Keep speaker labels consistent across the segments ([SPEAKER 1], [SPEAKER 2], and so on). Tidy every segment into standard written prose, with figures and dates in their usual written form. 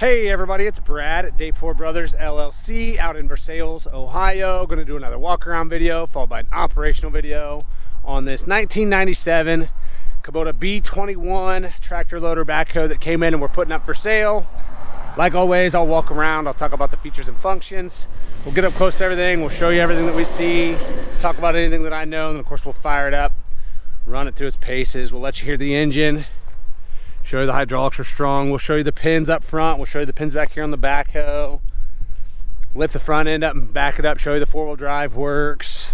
[SPEAKER 1] Hey everybody, it's Brad at Dayport Brothers LLC out in Versailles, Ohio. Going to do another walk around video followed by an operational video on this 1997 Kubota B21 tractor loader backhoe that came in and we're putting up for sale. Like always, I'll walk around, I'll talk about the features and functions. We'll get up close to everything, we'll show you everything that we see, talk about anything that I know, and of course we'll fire it up, run it through its paces. We'll let you hear the engine, show you the hydraulics are strong. We'll show you the pins up front. We'll show you the pins back here on the backhoe. Lift the front end up and back it up. Show you the four-wheel drive works.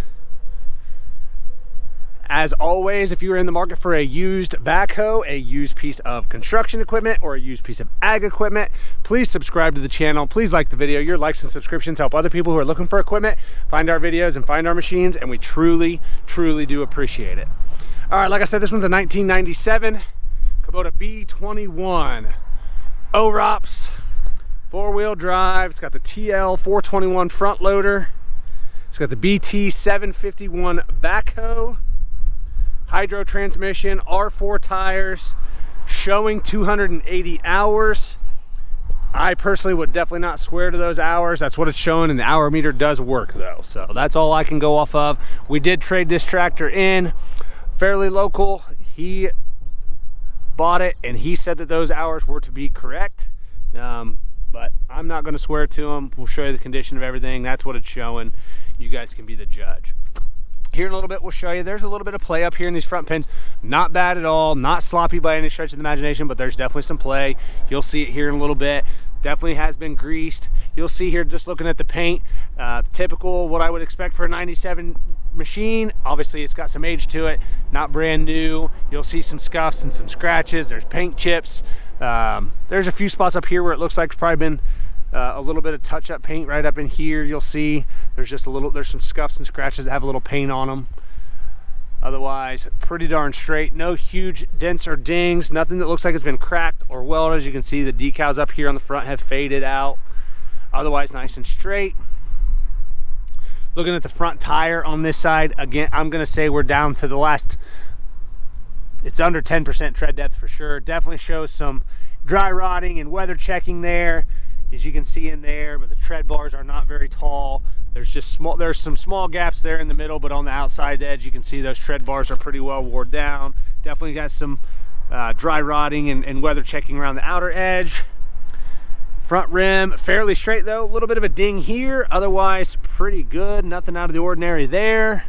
[SPEAKER 1] As always, if you are in the market for a used backhoe, a used piece of construction equipment, or a used piece of ag equipment, please subscribe to the channel. Please like the video. Your likes and subscriptions help other people who are looking for equipment find our videos and find our machines, and we truly, truly do appreciate it. All right, like I said, this one's a 1997 Kubota B21 OROPS, four-wheel drive. It's got the TL421 front loader. It's got the BT751 Backhoe, hydro transmission, R4 tires, showing 280 hours. I personally would definitely not swear to those hours. That's what it's showing, and the hour meter does work though. So that's all I can go off of. We did trade this tractor in, fairly local. He bought it and he said that those hours were to be correct, but I'm not going to swear to him. We'll show you the condition of everything. That's what it's showing. You guys can be the judge. Here in a little bit we'll show you there's a little bit of play up here in these front pins. Not bad at all, not sloppy by any stretch of the imagination, but there's definitely some play. You'll see it here in a little bit. Definitely has been greased. You'll see here just looking at the paint, typical what I would expect for a 97 machine. Obviously it's got some age to it, not brand new. You'll see some scuffs and some scratches. There's paint chips. There's a few spots up here where it looks like it's probably been a little bit of touch-up paint. Right up in here you'll see there's some scuffs and scratches that have a little paint on them. Otherwise pretty darn straight, no huge dents or dings, nothing that looks like it's been cracked or welded. As you can see, the decals up here on the front have faded out. Otherwise nice and straight. Looking at the front tire on this side, again, I'm gonna say we're down to the last, it's under 10% tread depth for sure. Definitely shows some dry rotting and weather checking there, as you can see in there, but the tread bars are not very tall. There's some small gaps there in the middle, but on the outside edge you can see those tread bars are pretty well worn down. Definitely got some dry rotting and weather checking around the outer edge. Front rim fairly straight though, a little bit of a ding here, otherwise pretty good, nothing out of the ordinary there.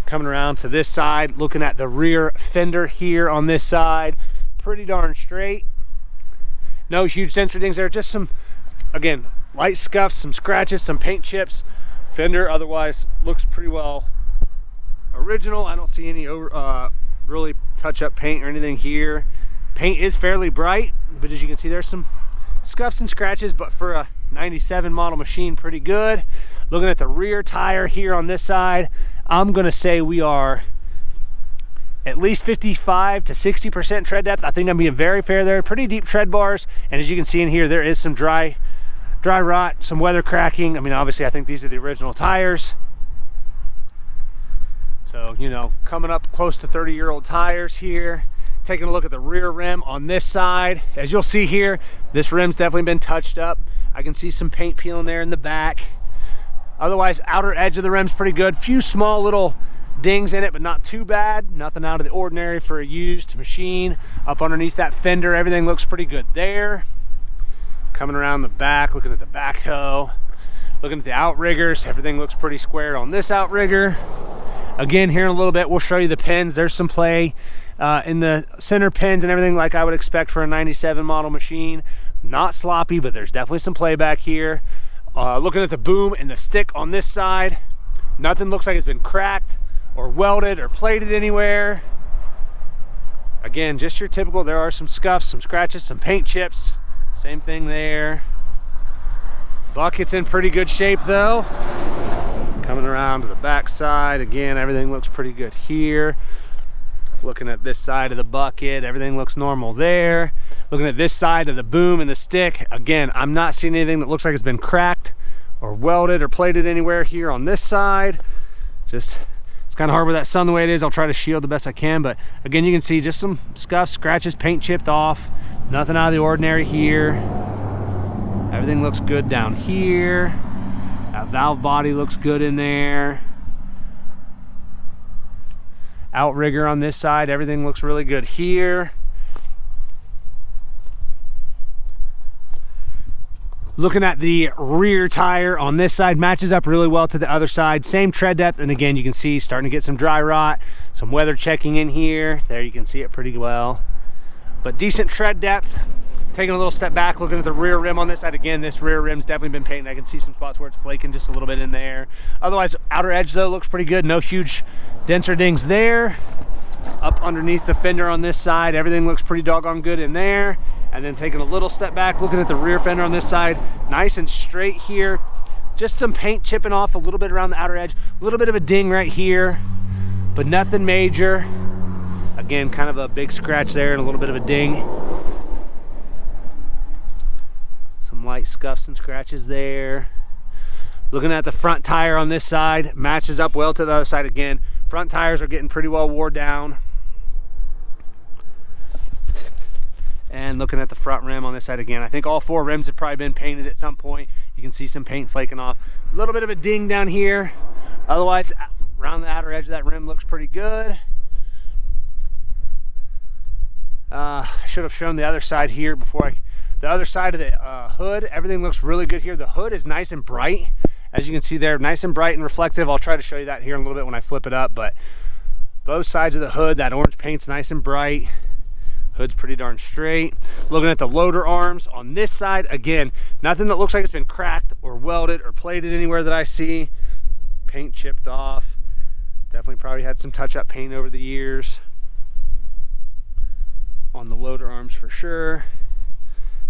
[SPEAKER 1] Coming around to this side, looking at the rear fender here on this side, pretty darn straight. No huge dents or dings there, just some, again, light scuffs, some scratches, some paint chips. Fender otherwise looks pretty well original. I don't see any really touch-up paint or anything here. Paint is fairly bright, but as you can see there's some scuffs and scratches, but for a 97 model machine, pretty good. Looking at the rear tire here on this side, I'm gonna say we are at least 55 to 60% tread depth. I think I'm being very fair there. Pretty deep tread bars, and as you can see in here, there is some dry rot, some weather cracking. I mean, obviously I think these are the original tires. So, you know, coming up close to 30-year-old tires here. Taking a look at the rear rim on this side, as you'll see here, this rim's definitely been touched up. I can see some paint peeling there in the back. Otherwise, outer edge of the rim's pretty good. Few small little dings in it, but not too bad. Nothing out of the ordinary for a used machine. Up underneath that fender, everything looks pretty good there. Coming around the back, looking at the backhoe, looking at the outriggers, everything looks pretty square on this outrigger. Again, here in a little bit, we'll show you the pins. There's some play in the center pins and everything like I would expect for a 97 model machine. Not sloppy, but there's definitely some play back here. Looking at the boom and the stick on this side, nothing looks like it's been cracked or welded or plated anywhere. Again, just your typical, there are some scuffs, some scratches, some paint chips. Same thing there. Bucket's in pretty good shape though. Coming around to the back side, again, everything looks pretty good here. Looking at this side of the bucket, everything looks normal there. Looking at this side of the boom and the stick, again, I'm not seeing anything that looks like it's been cracked or welded or plated anywhere here on this side. Just, it's kind of hard with that sun the way it is. I'll try to shield the best I can, but again, you can see just some scuffs, scratches, paint chipped off. Nothing out of the ordinary here. Everything looks good down here. That valve body looks good in there. Outrigger on this side, everything looks really good here. Looking at the rear tire on this side, matches up really well to the other side. Same tread depth, and again, you can see starting to get some dry rot, some weather checking in here. There, you can see it pretty well. But decent tread depth. Taking a little step back, looking at the rear rim on this side. Again, this rear rim's definitely been painted. I can see some spots where it's flaking just a little bit in there. Otherwise, outer edge though looks pretty good. No huge dents or dings there. Up underneath the fender on this side, everything looks pretty doggone good in there. And then taking a little step back, looking at the rear fender on this side, nice and straight here. Just some paint chipping off a little bit around the outer edge, a little bit of a ding right here, but nothing major. Again, kind of a big scratch there and a little bit of a ding. Some light scuffs and scratches there. Looking at the front tire on this side, matches up well to the other side again. Front tires are getting pretty well wore down. And looking at the front rim on this side again, I think all 4 rims have probably been painted at some point. You can see some paint flaking off. A little bit of a ding down here. Otherwise, around the outer edge of that rim looks pretty good. I should have shown the other side here before the other side of the hood. Everything looks really good here. The hood is nice and bright. As you can see there, nice and bright and reflective. I'll try to show you that here in a little bit when I flip it up, but both sides of the hood, that orange paint's nice and bright. Hood's pretty darn straight. Looking at the loader arms on this side, again, nothing that looks like it's been cracked or welded or plated anywhere that I see. Paint chipped off. Definitely probably had some touch-up paint over the years on the loader arms for sure.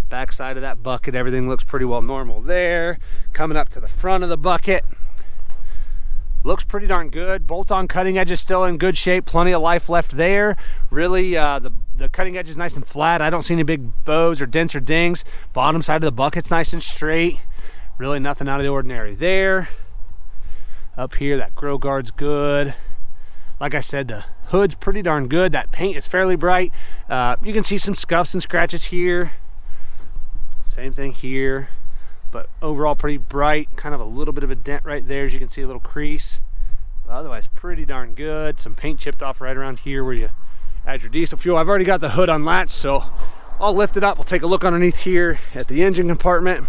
[SPEAKER 1] Back side of that bucket, everything looks pretty well normal there. Coming up to the front of the bucket, looks pretty darn good. Bolt-on cutting edge is still in good shape. Plenty of life left there. Really, the cutting edge is nice and flat. I don't see any big bows or dents or dings. Bottom side of the bucket's nice and straight. Really nothing out of the ordinary there. Up here, that grill guard's good. Like I said, the hood's pretty darn good. That paint is fairly bright. You can see some scuffs and scratches here. Same thing here. But overall pretty bright. Kind of a little bit of a dent right there, as you can see, a little crease. But otherwise pretty darn good. Some paint chipped off right around here where you add your diesel fuel. I've already got the hood unlatched, so I'll lift it up. We'll take a look underneath here at the engine compartment.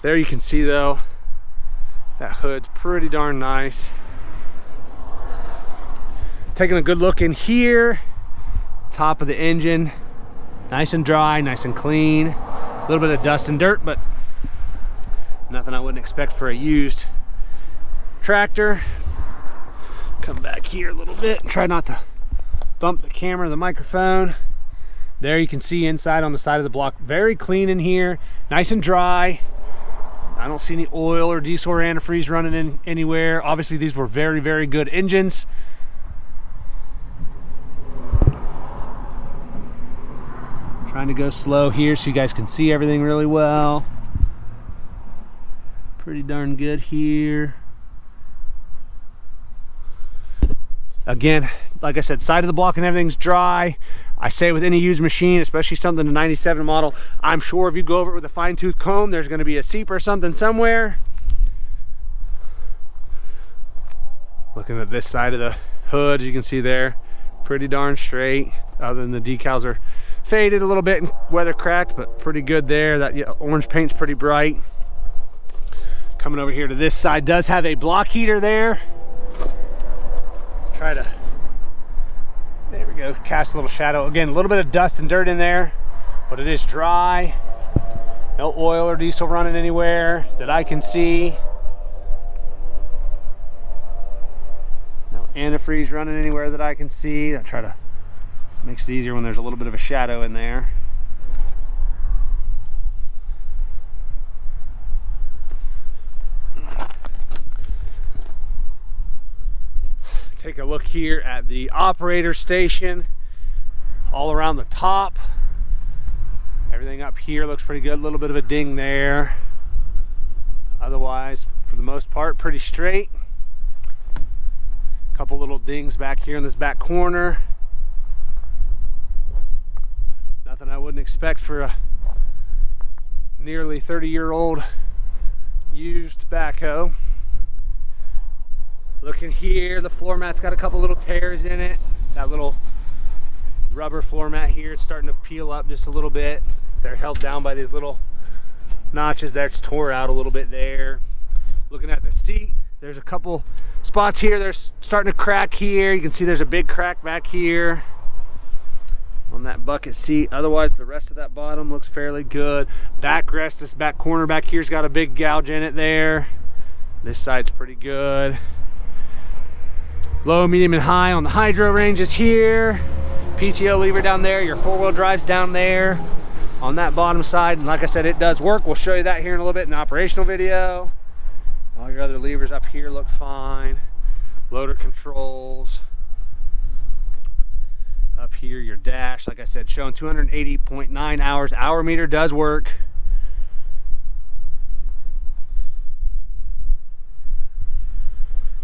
[SPEAKER 1] There you can see though, that hood's pretty darn nice. Taking a good look in here, top of the engine, nice and dry, nice and clean. A little bit of dust and dirt, but nothing I wouldn't expect for a used tractor. Come back here a little bit, try not to bump the camera, the microphone. There you can see inside on the side of the block, very clean in here, nice and dry. I don't see any oil or diesel or antifreeze running in anywhere. Obviously these were very, very good engines. Trying to go slow here so you guys can see everything really well. Pretty darn good here. Again, like I said, side of the block and everything's dry. I say with any used machine, especially something a 97 model, I'm sure if you go over it with a fine-tooth comb, there's going to be a seep or something somewhere. Looking at this side of the hood, as you can see there, pretty darn straight, other than the decals are faded a little bit and weather cracked, but pretty good there. That orange paint's pretty bright. Coming over here to this side, does have a block heater there. Try to, there we go, cast a little shadow. Again, a little bit of dust and dirt in there, but it is dry. No oil or diesel running anywhere that I can see. No antifreeze running anywhere that I can see. I try to, makes it easier when there's a little bit of a shadow in there. Take a look here at the operator station. All around the top, everything up here looks pretty good. A little bit of a ding there. Otherwise, for the most part, pretty straight. Couple little dings back here in this back corner. Nothing I wouldn't expect for a nearly 30-year-old used backhoe. Looking here, the floor mat's got a couple little tears in it. That little rubber floor mat here, it's starting to peel up just a little bit. They're held down by these little notches that's tore out a little bit there. Looking at the seat, there's a couple spots here. There's starting to crack here. You can see there's a big crack back here on that bucket seat. Otherwise, the rest of that bottom looks fairly good. Backrest, this back corner back here's got a big gouge in it there. This side's pretty good. Low, medium, and high on the hydro ranges here. PTO lever down there. Your four-wheel drive's down there on that bottom side. And like I said, it does work. We'll show you that here in a little bit in the operational video. All your other levers up here look fine. Loader controls. Up here, your dash, like I said, showing 280.9 hours. Hour meter does work.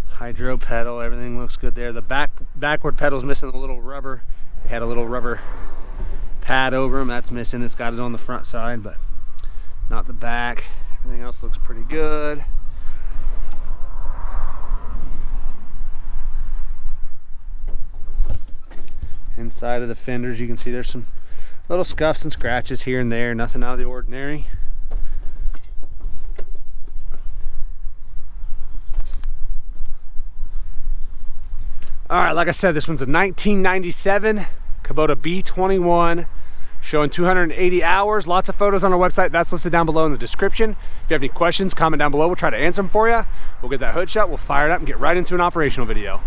[SPEAKER 1] Hydro pedal, everything looks good there. The backward pedal's missing a little rubber. They had a little rubber pad over them. That's missing. It's got it on the front side, but not the back. Everything else looks pretty good. Inside of the fenders, you can see there's some little scuffs and scratches here and there. Nothing out of the ordinary. All right, like I said, this one's a 1997 Kubota B21, showing 280 hours. Lots of photos on our website. That's listed down below in the description. If you have any questions, comment down below. We'll try to answer them for you. We'll get that hood shut, we'll fire it up, and get right into an operational video.